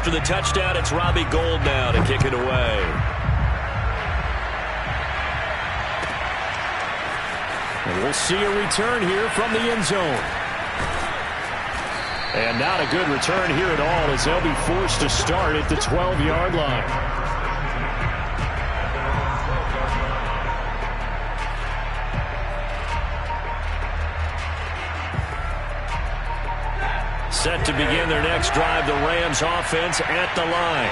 after the touchdown, it's Robbie Gould now to kick it away. And we'll see a return here from the end zone. And not a good return here at all, as they'll be forced to start at the 12-yard line. Set to begin their next drive, the Rams offense at the line.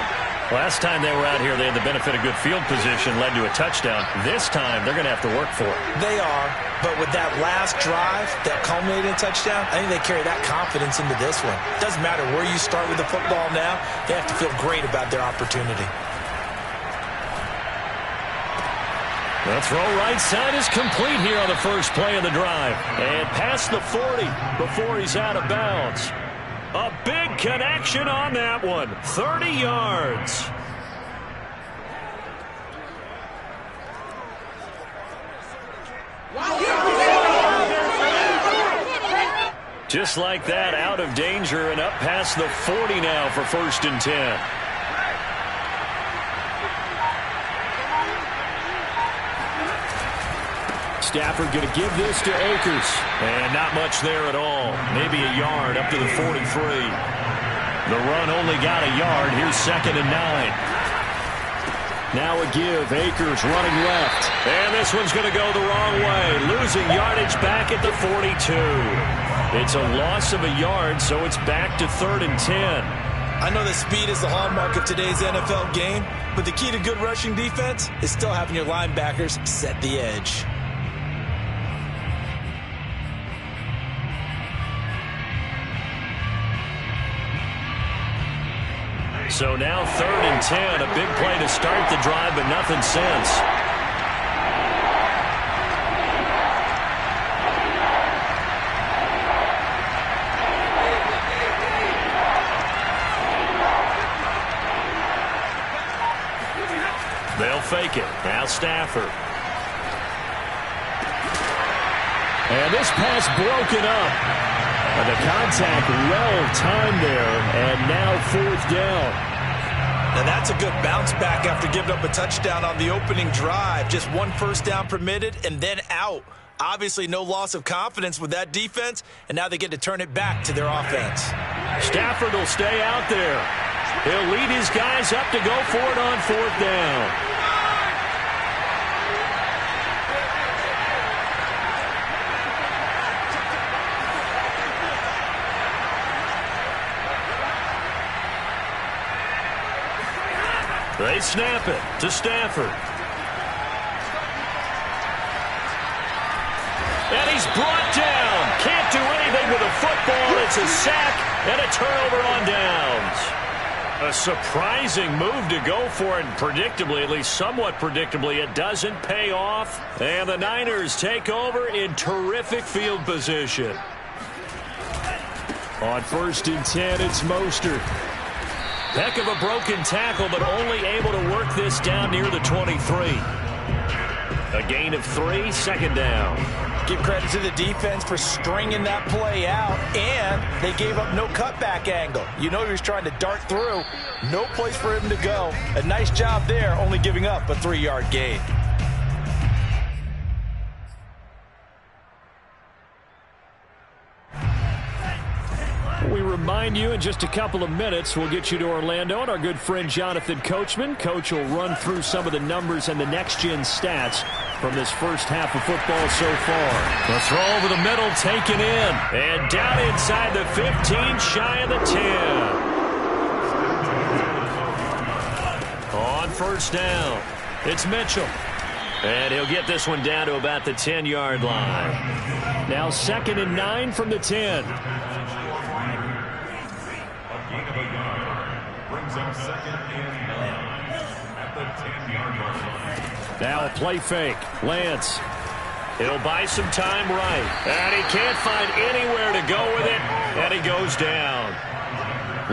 Last time they were out here, they had the benefit of good field position, led to a touchdown. This time, they're going to have to work for it. They are, but with that last drive that culminated in a touchdown, I think they carry that confidence into this one. Doesn't matter where you start with the football now, they have to feel great about their opportunity. The throw right side is complete here on the first play of the drive. And past the 40 before he's out of bounds. A big connection on that one. 30 yards. Just like that, out of danger and up past the 40 now for 1st and 10. Stafford going to give this to Akers. And not much there at all. Maybe a yard up to the 43. The run only got a yard. Here's 2nd and 9. Now a give. Akers running left. And this one's going to go the wrong way. Losing yardage back at the 42. It's a loss of a yard, so it's back to 3rd and 10. I know that speed is the hallmark of today's NFL game, but the key to good rushing defense is still having your linebackers set the edge. So now 3rd and 10, a big play to start the drive, but nothing since. They'll fake it. Now Stafford. And this pass broken up. And the contact well-timed there, and now 4th down. Now that's a good bounce back after giving up a touchdown on the opening drive. Just 1 first down permitted and then out. Obviously no loss of confidence with that defense, and now they get to turn it back to their offense. Stafford will stay out there. He'll lead his guys up to go for it on 4th down. They snap it to Stafford. And he's brought down. Can't do anything with a football. It's a sack and a turnover on downs. A surprising move to go for it, and predictably, at least somewhat predictably, it doesn't pay off. And the Niners take over in terrific field position. On 1st and 10, it's Mostert. Heck of a broken tackle, but only able to work this down near the 23. A gain of 3, 2nd down. Give credit to the defense for stringing that play out, and they gave up no cutback angle. You know he was trying to dart through. No place for him to go. A nice job there, only giving up a 3-yard gain. We remind you in just a couple of minutes, we'll get you to Orlando and our good friend Jonathan Coachman. Coach will run through some of the numbers and the next-gen stats from this first half of football so far. The throw over the middle taken in. And down inside the 15, shy of the 10. On 1st down, it's Mitchell. And he'll get this one down to about the 10-yard line. Now 2nd and 9 from the 10. Now a play fake. Lance. He'll buy some time right. And he can't find anywhere to go with it. And he goes down.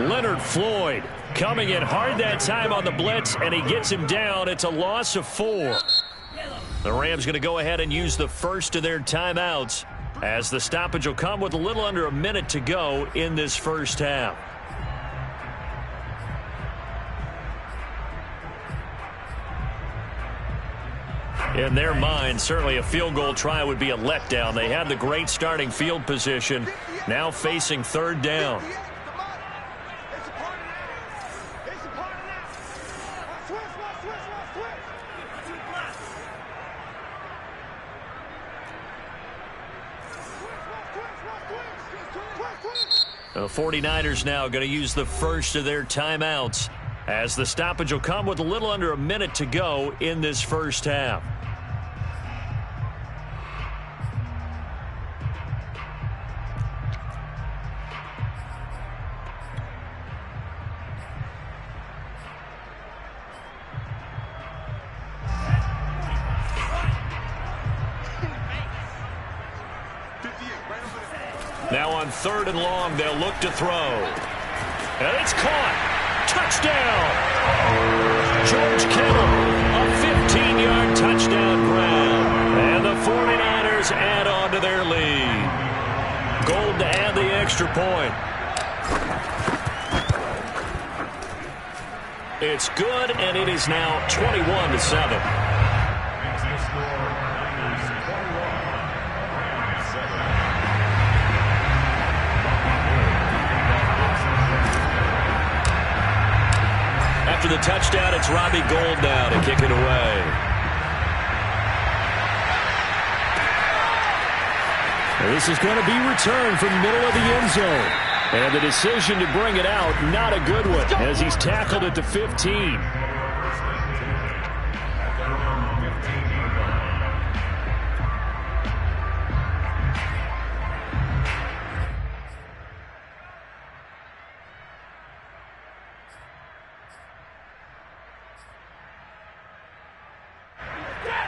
Leonard Floyd coming in hard that time on the blitz, and he gets him down. It's a loss of 4. The Rams going to go ahead and use the first of their timeouts, as the stoppage will come with a little under a minute to go in this first half. In their mind, certainly a field goal try would be a letdown. They had the great starting field position, now facing third down. The 49ers now going to use the first of their timeouts, as the stoppage will come with a little under a minute to go in this first half. Now on 3rd and long, they'll look to throw. And it's caught. Touchdown! George Kittle, a 15-yard touchdown grab. And the 49ers add on to their lead. Gold to add the extra point. It's good, and it is now 21-7. After the touchdown, it's Robbie Gould now to kick it away. This is going to be returned from the middle of the end zone. And the decision to bring it out, not a good one, as he's tackled at the 15.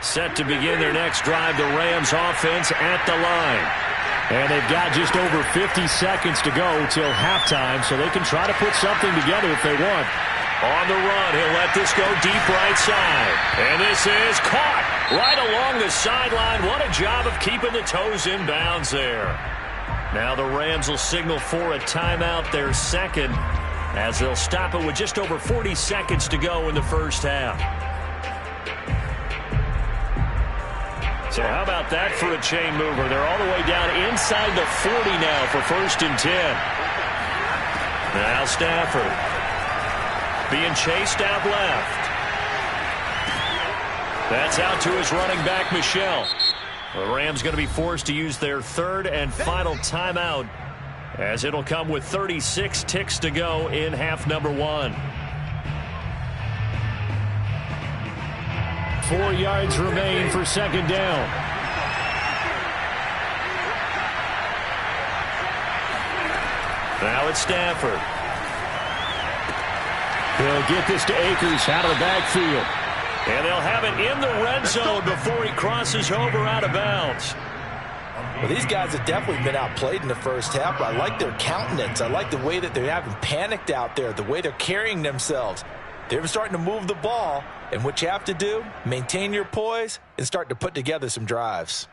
Set to begin their next drive, the Rams offense at the line. And they've got just over 50 seconds to go till halftime, so they can try to put something together if they want. On the run, he'll let this go deep right side. And this is caught right along the sideline. What a job of keeping the toes in bounds there. Now the Rams will signal for a timeout, their second, as they'll stop it with just over 40 seconds to go in the first half. So how about that for a chain mover? They're all the way down inside the 40 now for 1st and 10. Now Stafford being chased out left. That's out to his running back, Michel. The Rams going to be forced to use their 3rd and final timeout, as it'll come with 36 ticks to go in half number 1. 4 yards remain for 2nd down. Now it's Stafford. He'll get this to Akers out of the backfield. And they'll have it in the red zone before he crosses over out of bounds. Well, these guys have definitely been outplayed in the first half, but I like their countenance. I like the way that they haven't panicked out there, the way they're carrying themselves. They're starting to move the ball, and what you have to do, maintain your poise and start to put together some drives.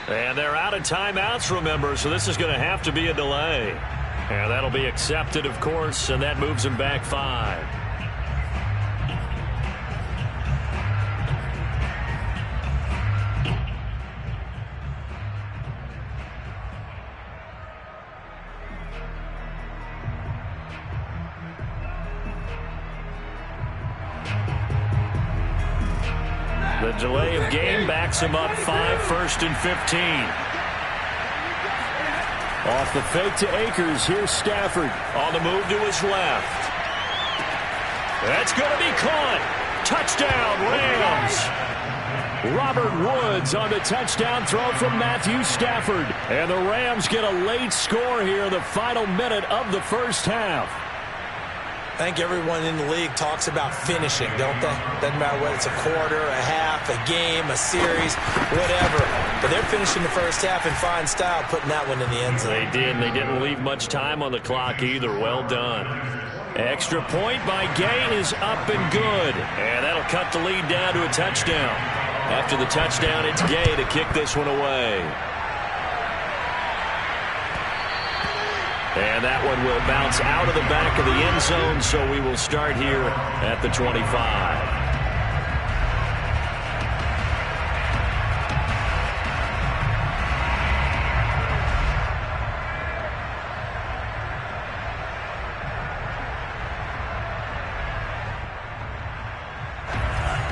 And they're out of timeouts, remember, so this is going to have to be a delay. And that'll be accepted, of course, and that moves them back 5. The delay of game backs him up 5, 1st and 15. Off the fake to Akers, here's Stafford. On the move to his left. That's going to be caught. Touchdown, Rams. Robert Woods on the touchdown throw from Matthew Stafford. And the Rams get a late score here in the final minute of the first half. I think everyone in the league talks about finishing, don't they? Doesn't matter whether it's a quarter, a half, a game, a series, whatever. But they're finishing the first half in fine style, putting that one in the end zone. They did, and they didn't leave much time on the clock either. Well done. Extra point by Gay is up and good. And that'll cut the lead down to a touchdown. After the touchdown, it's Gay to kick this one away. And that one will bounce out of the back of the end zone, so we will start here at the 25.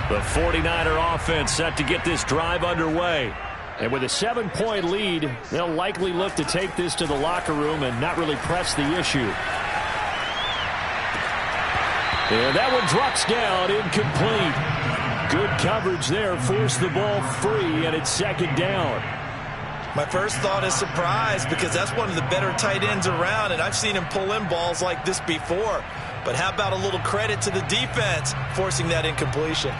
The 49er offense set to get this drive underway. And with a 7-point lead, they'll likely look to take this to the locker room and not really press the issue. And that one drops down, incomplete. Good coverage there, forced the ball free, and it's second down. My first thought is surprise, because that's one of the better tight ends around, and I've seen him pull in balls like this before. But how about a little credit to the defense forcing that incompletion?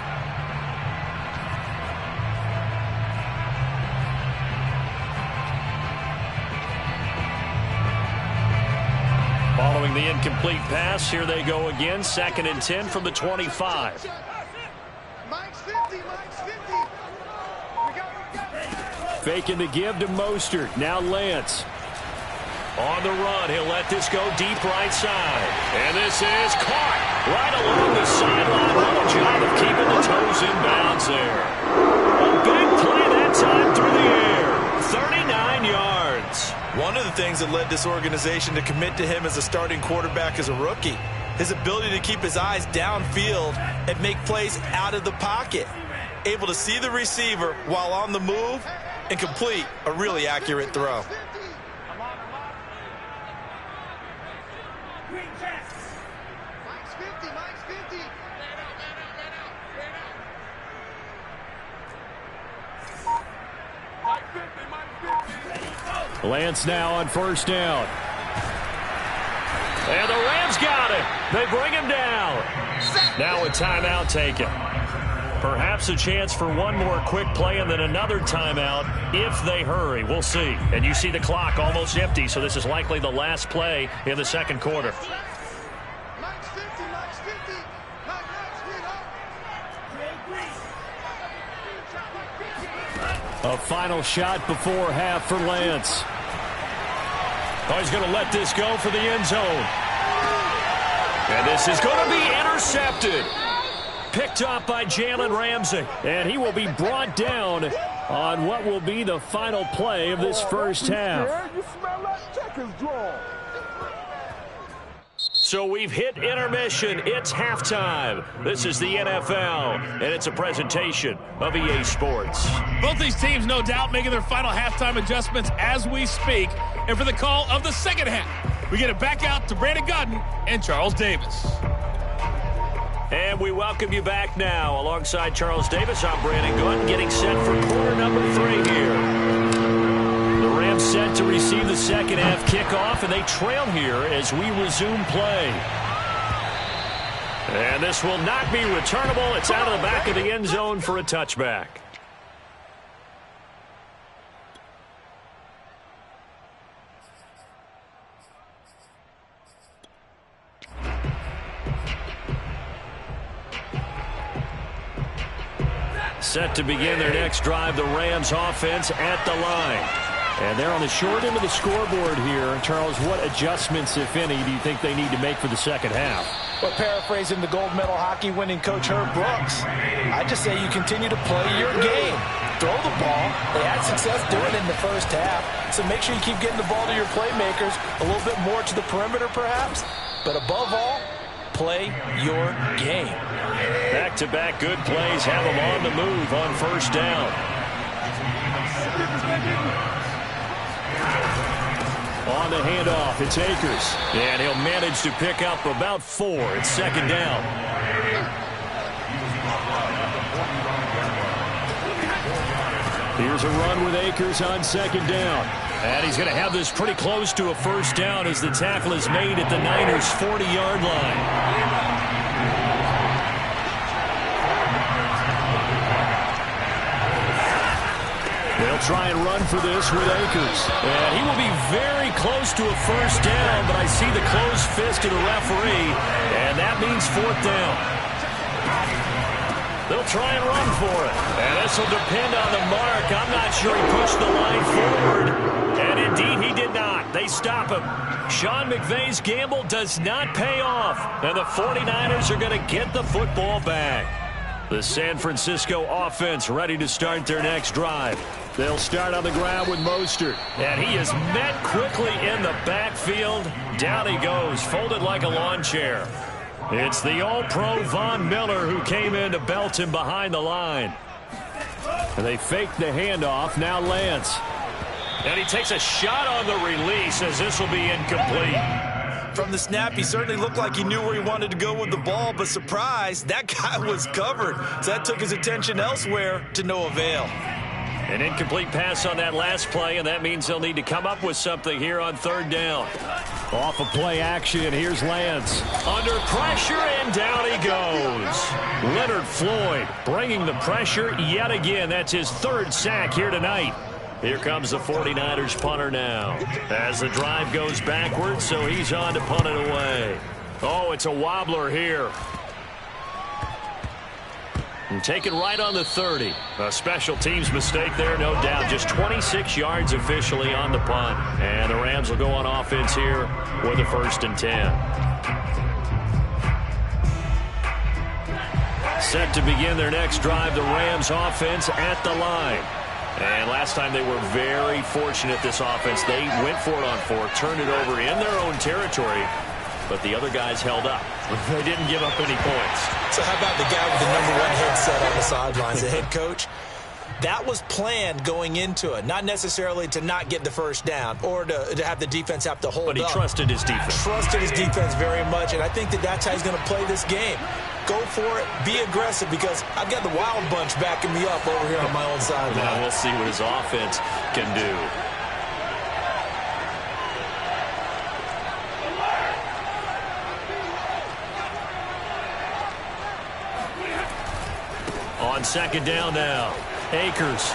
Following the incomplete pass, here they go again. 2nd and 10 from the 25. Faking the give to Mostert. Now Lance. On the run, he'll let this go deep right side. And this is caught right along the sideline. What a job of keeping the toes in bounds there. A big play that time through the air. 39 yards. One of the things that led this organization to commit to him as a starting quarterback as a rookie, his ability to keep his eyes downfield and make plays out of the pocket. Able to see the receiver while on the move and complete a really accurate throw. Lance now on first down. And the Rams got him. They bring him down. Now a timeout taken. Perhaps a chance for one more quick play and then another timeout if they hurry. We'll see. And you see the clock almost empty, so this is likely the last play in the second quarter. A final shot before half for Lance. Oh, he's going to let this go for the end zone. And this is going to be intercepted. Picked up by Jalen Ramsey. And he will be brought down on what will be the final play of this first half. So we've hit intermission. It's halftime. This is the NFL, and it's a presentation of EA Sports. Both these teams, no doubt, making their final halftime adjustments as we speak. And for the call of the second half, we get it back out to Brandon Godden and Charles Davis. And we welcome you back now. Alongside Charles Davis, I'm Brandon Gooden, getting set for quarter number 3 here. The Rams set to receive the second half kickoff, and they trail here as we resume play. And this will not be returnable. It's out of the back of the end zone for a touchback. Set to begin their next drive, the Rams offense at the line. And they're on the short end of the scoreboard here. Charles, what adjustments, if any, do you think they need to make for the second half? Well, paraphrasing the gold medal hockey winning coach Herb Brooks, I just say you continue to play your game. Throw the ball. They had success doing it in the first half, so make sure you keep getting the ball to your playmakers, a little bit more to the perimeter perhaps, but above all, play your game. Back-to-back good plays have them on the move on first down. On the handoff, it's Akers. And he'll manage to pick up about 4. It's second down. Here's a run with Akers on second down. And he's going to have this pretty close to a first down as the tackle is made at the Niners' 40-yard line. They'll try and run for this with Akers. And he will be very close to a first down, but I see the closed fist of the referee, and that means fourth down. They'll try and run for it. And this will depend on the mark. I'm not sure he pushed the line forward. And indeed, he did not. They stop him. Sean McVay's gamble does not pay off. And the 49ers are going to get the football back. The San Francisco offense ready to start their next drive. They'll start on the ground with Mostert. And he is met quickly in the backfield. Down he goes, folded like a lawn chair. It's the All-Pro Von Miller who came in to belt him behind the line. And they fake the handoff. Now Lance. And he takes a shot on the release as this will be incomplete. From the snap, he certainly looked like he knew where he wanted to go with the ball, but surprise, that guy was covered. So that took his attention elsewhere to no avail. An incomplete pass on that last play, and that means they'll need to come up with something here on third down. Off of play action, here's Lance. Under pressure, and down he goes. Leonard Floyd bringing the pressure yet again. That's his third sack here tonight. Here comes the 49ers punter now. As the drive goes backwards, so he's on to punt it away. Oh, it's a wobbler here. And taken right on the 30. A special teams mistake there, no doubt. Just 26 yards officially on the punt. And the Rams will go on offense here with a 1st and 10. Set to begin their next drive, the Rams offense at the line. And last time they were very fortunate, this offense. They went for it on 4, turned it over in their own territory, but the other guys held up. They didn't give up any points. So how about the guy with the #1 headset on the sidelines, the head coach? That was planned going into it, not necessarily to not get the first down or to have the defense have to hold up. But he trusted his defense. Trusted his defense very much, and I think that that's how he's going to play this game. Go for it, be aggressive, because I've got the wild bunch backing me up over here on my own sideline. Now we'll see what his offense can do. On second down now, Akers.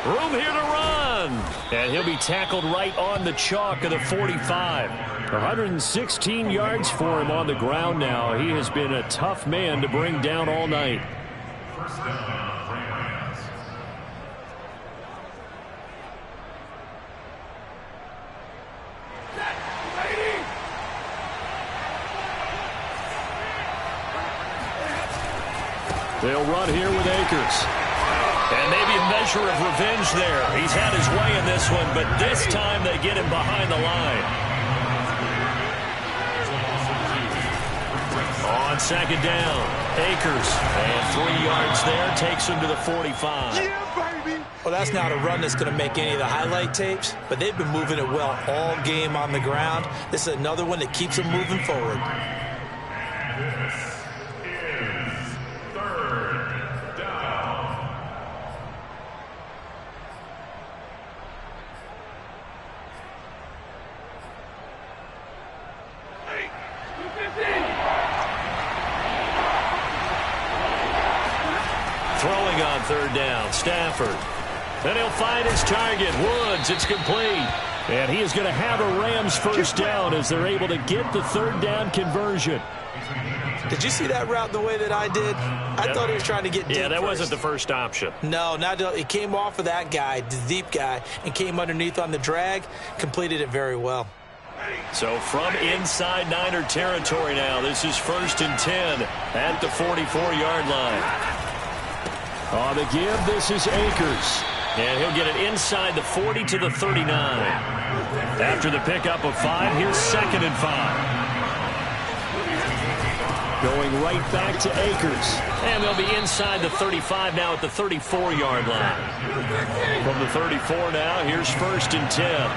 Room here to run. And he'll be tackled right on the chalk of the 45. 116 yards for him on the ground now. He has been a tough man to bring down all night. They'll run here with Akers. And maybe a measure of revenge there. He's had his way in this one, but this time they get him behind the line. On second down, Akers. And 3 yards there takes him to the 45. Well, that's not a run that's going to make any of the highlight tapes, but they've been moving it well all game on the ground. This is another one that keeps them moving forward. Throwing on third down, Stafford. And he'll find his target, Woods. It's complete. And he is going to have a Rams first down as they're able to get the third down conversion. Did you see that route the way that I did? I thought he was trying to get deep. Yeah, that wasn't the first option. No, it came off of that guy, the deep guy, and came underneath on the drag, completed it very well. So from inside Niner territory now, this is 1st and 10 at the 44-yard line. On the give, this is Akers. And he'll get it inside the 40 to the 39. After the pickup of 5, here's 2nd and 5. Going right back to Akers. And they'll be inside the 35 now at the 34-yard line. From the 34 now, here's 1st and 10.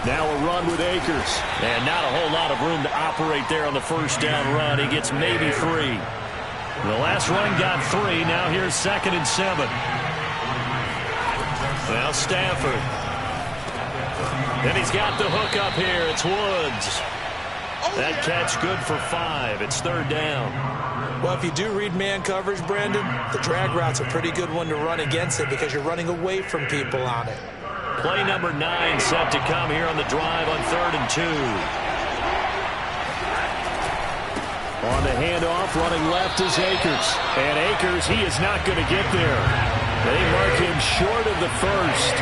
Now a run with Akers. And not a whole lot of room to operate there on the first down run. He gets maybe 3. The last run got 3. Now here's 2nd and 7. Now Stafford. And he's got the hook up here. It's Woods. That catch good for 5. It's 3rd down. Well, if you do read man coverage, Brandon, the drag route's a pretty good one to run against it because you're running away from people on it. Play number 9 set to come here on the drive on 3rd and 2. On the handoff, running left is Akers. And Akers, he is not going to get there. They mark him short of the first.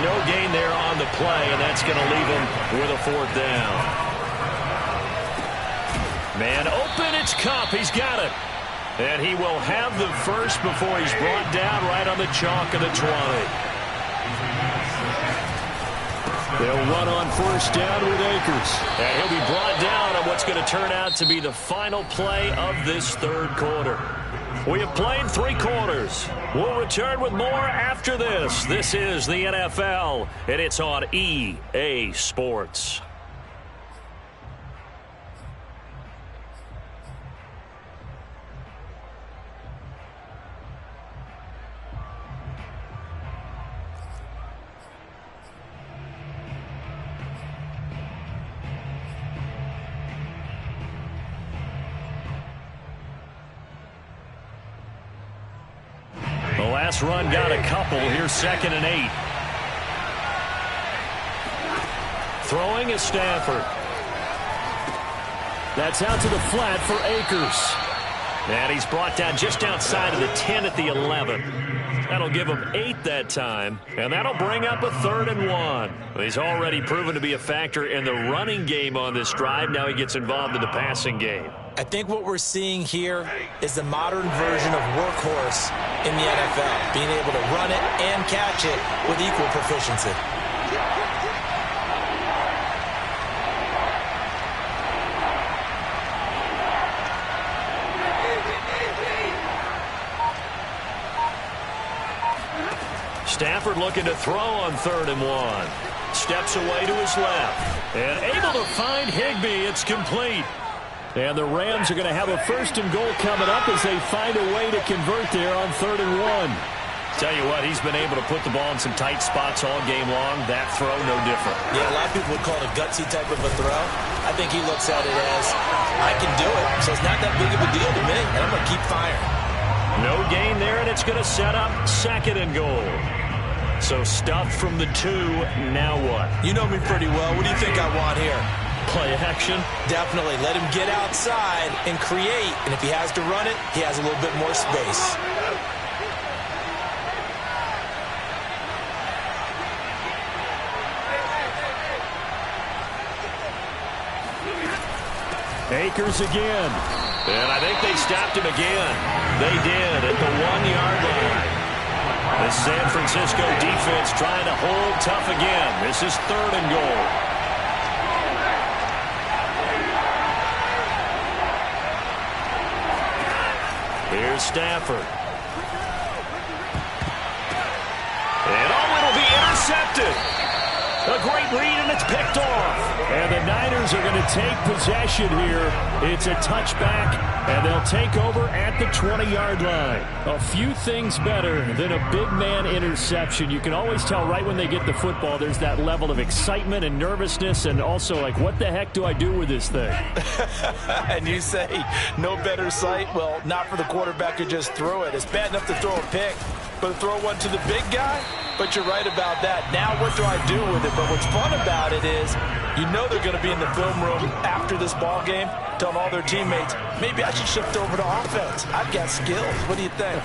No gain there on the play, and that's going to leave him with a 4th down. Man open, it's Kupp. He's got it. And he will have the first before he's brought down right on the chalk of the 20. They'll run on 1st down with Akers. And he'll be brought down on what's going to turn out to be the final play of this 3rd quarter. We have played 3 quarters. We'll return with more after this. This is the NFL, and it's on EA Sports. Last run got a couple. Here's 2nd and 8. Throwing is Stafford. That's out to the flat for Akers. And he's brought down just outside of the 10 at the 11. That'll give him 8 that time. And that'll bring up a 3rd and 1. He's already proven to be a factor in the running game on this drive. Now he gets involved in the passing game. I think what we're seeing here is the modern version of workhorse in the NFL, being able to run it and catch it with equal proficiency. Stafford looking to throw on 3rd and 1. Steps away to his left. And able to find Higbee. It's complete. And the Rams are going to have a 1st and goal coming up as they find a way to convert there on 3rd and 1. Tell you what, he's been able to put the ball in some tight spots all game long. That throw, no different. Yeah, a lot of people would call it a gutsy type of a throw. I think he looks at it as, I can do it, so it's not that big of a deal to me, and I'm going to keep firing. No gain there, and it's going to set up 2nd and goal. So stuffed from the 2, now what? You know me pretty well. What do you think I want here? Play action? Definitely. Let him get outside and create. And if he has to run it, he has a little bit more space. Akers again. And I think they stopped him again. They did at the 1-yard line. The San Francisco defense trying to hold tough again. This is 3rd and goal. Here's Stafford. And it'll be intercepted. A great read, and it's picked off. And the Niners are going to take possession here. It's a touchback, and they'll take over at the 20-yard line. A few things better than a big man interception. You can always tell right when they get the football, there's that level of excitement and nervousness, and also like, what the heck do I do with this thing? And you say, no better sight? Well, not for the quarterback who just threw it. It's bad enough to throw a pick, but to throw one to the big guy? But you're right about that. Now what do I do with it? But what's fun about it is you know they're going to be in the film room after this ball game telling all their teammates, maybe I should shift over to offense. I've got skills. What do you think?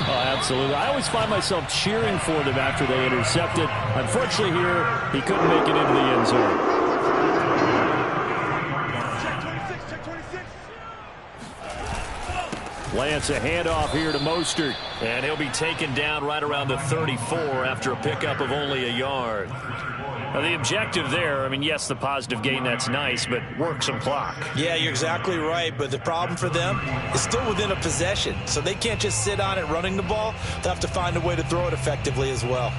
Oh, absolutely. I always find myself cheering for them after they intercepted. Unfortunately here, he couldn't make it into the end zone. Lance, a handoff here to Mostert. And he'll be taken down right around the 34 after a pickup of only a yard. Now, the objective there, I mean, yes, the positive gain, that's nice, but work some clock. Yeah, you're exactly right, but the problem for them is still within a possession, so they can't just sit on it running the ball. They'll have to find a way to throw it effectively as well.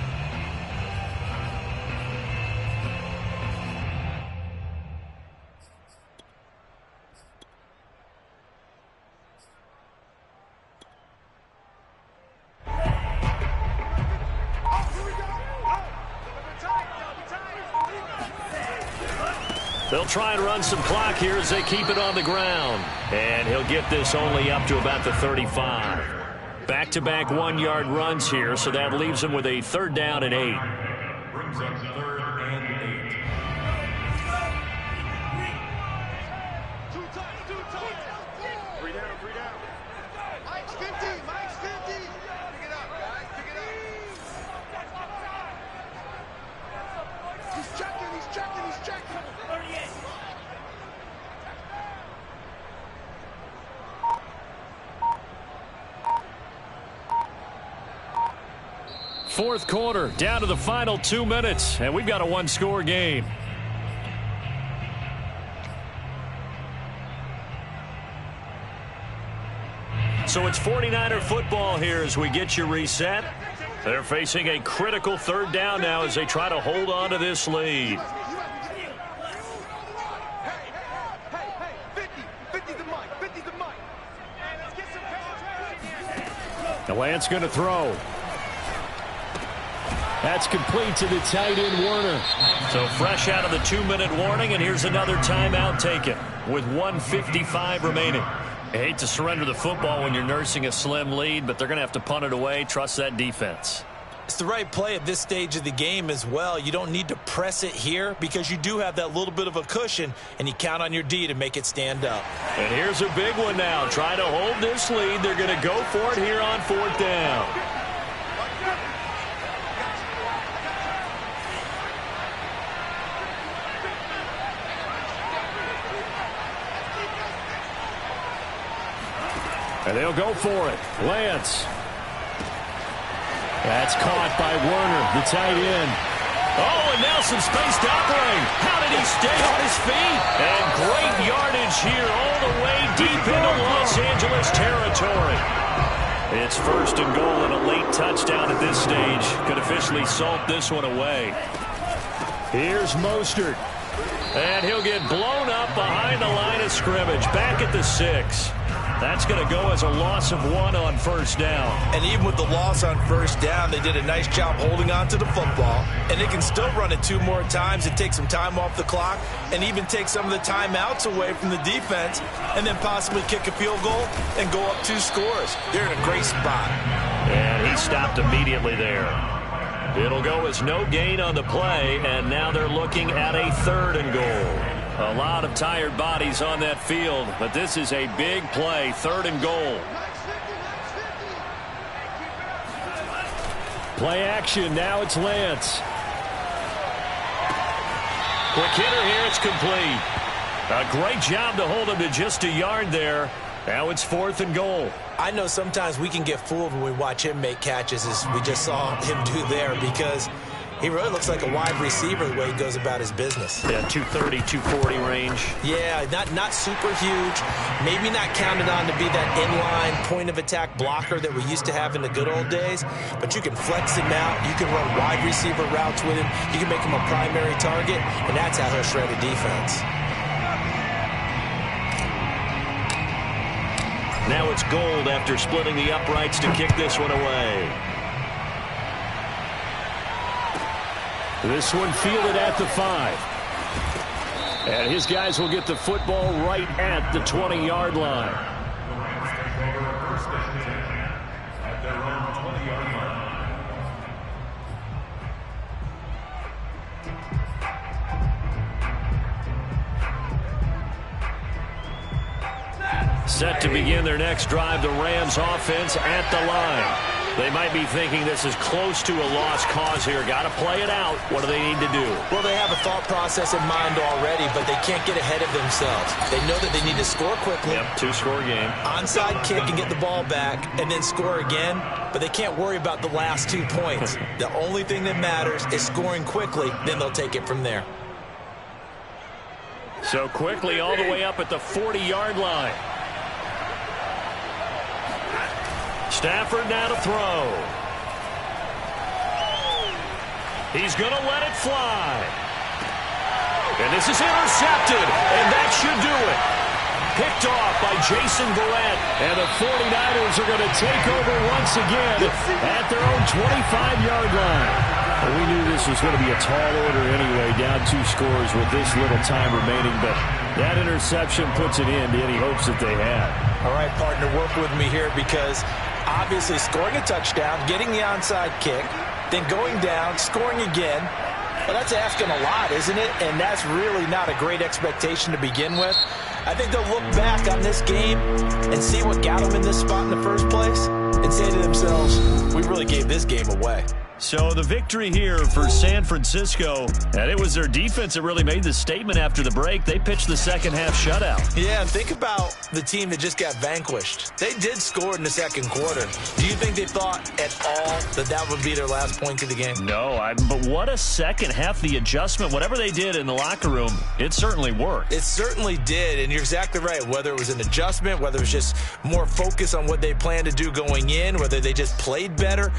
They'll try and run some clock here as they keep it on the ground. And he'll get this only up to about the 35. Back-to-back one-yard runs here, so that leaves him with a 3rd down and 8. Brings up 3rd and 8. Two times. 3 down. Mike's 50. Pick it up, guys. Pick it up. He's checking. 38. Fourth quarter, down to the final 2 minutes, and we've got a one-score game. So it's 49er football here as we get you reset. They're facing a critical 3rd down now as they try to hold on to this lead. The Lance going to throw. That's complete to the tight end, Warner. So fresh out of the 2-minute warning, and here's another timeout taken with 1:55 remaining. I hate to surrender the football when you're nursing a slim lead, but they're going to have to punt it away. Trust that defense. It's the right play at this stage of the game as well. You don't need to press it here because you do have that little bit of a cushion, and you count on your D to make it stand up. And here's a big one now. Trying to hold this lead. They're going to go for it here on 4th down. And they'll go for it. Lance. That's caught by Werner, the tight end. Oh, and now some space to operate. How did he stay on his feet? And great yardage here all the way deep into Los Angeles territory. It's 1st and goal and a late touchdown at this stage. Could officially salt this one away. Here's Mostert. And he'll get blown up behind the line of scrimmage. Back at the 6. That's going to go as a loss of 1 on 1st down. And even with the loss on 1st down, they did a nice job holding on to the football. And they can still run it 2 more times and take some time off the clock and even take some of the timeouts away from the defense and then possibly kick a field goal and go up 2 scores. They're in a great spot. And he stopped immediately there. It'll go as no gain on the play, and now they're looking at a 3rd and goal. A lot of tired bodies on that field, but this is a big play, 3rd and goal. Play action, now it's Lance. Quick hitter here, it's complete. A great job to hold him to just a yard there. Now it's 4th and goal. I know sometimes we can get fooled when we watch him make catches, as we just saw him do there, because he really looks like a wide receiver the way he goes about his business. Yeah, 230, 240 range. Yeah, not super huge. Maybe not counted on to be that inline point-of-attack blocker that we used to have in the good old days. But you can flex him out. You can run wide receiver routes with him. You can make him a primary target, and that's how he'll shred a defense. Now it's Gold after splitting the uprights to kick this one away. This one fielded at the 5. And his guys will get the football right at the 20-yard line. At their own 20-yard line. Set to begin their next drive, the Rams offense at the line. They might be thinking this is close to a lost cause here. Got to play it out. What do they need to do? Well, they have a thought process in mind already, but they can't get ahead of themselves. They know that they need to score quickly. Yep, 2-score game. Onside kick and get the ball back and then score again, but they can't worry about the last 2 points. The only thing that matters is scoring quickly, then they'll take it from there. So quickly all the way up at the 40-yard line. Stafford now to throw. He's going to let it fly. And this is intercepted, and that should do it. Picked off by Jason Verrett, and the 49ers are going to take over once again at their own 25-yard line. Well, we knew this was going to be a tall order anyway, down 2 scores with this little time remaining, but that interception puts an end to any hopes that they had. All right, partner, work with me here because obviously scoring a touchdown, getting the onside kick, then going down, scoring again, well, that's asking a lot, isn't it? And that's really not a great expectation to begin with. I think they'll look back on this game and see what got them in this spot in the first place and say to themselves, we really gave this game away. So the victory here for San Francisco, and it was their defense that really made the statement after the break. They pitched the second half shutout. Yeah, and think about the team that just got vanquished. They did score in the second quarter. Do you think they thought at all that that would be their last point of the game? No, but what a second half. The adjustment, whatever they did in the locker room, it certainly worked. It certainly did, and you're exactly right. Whether it was an adjustment, whether it was just more focus on what they planned to do going in, whether they just played better,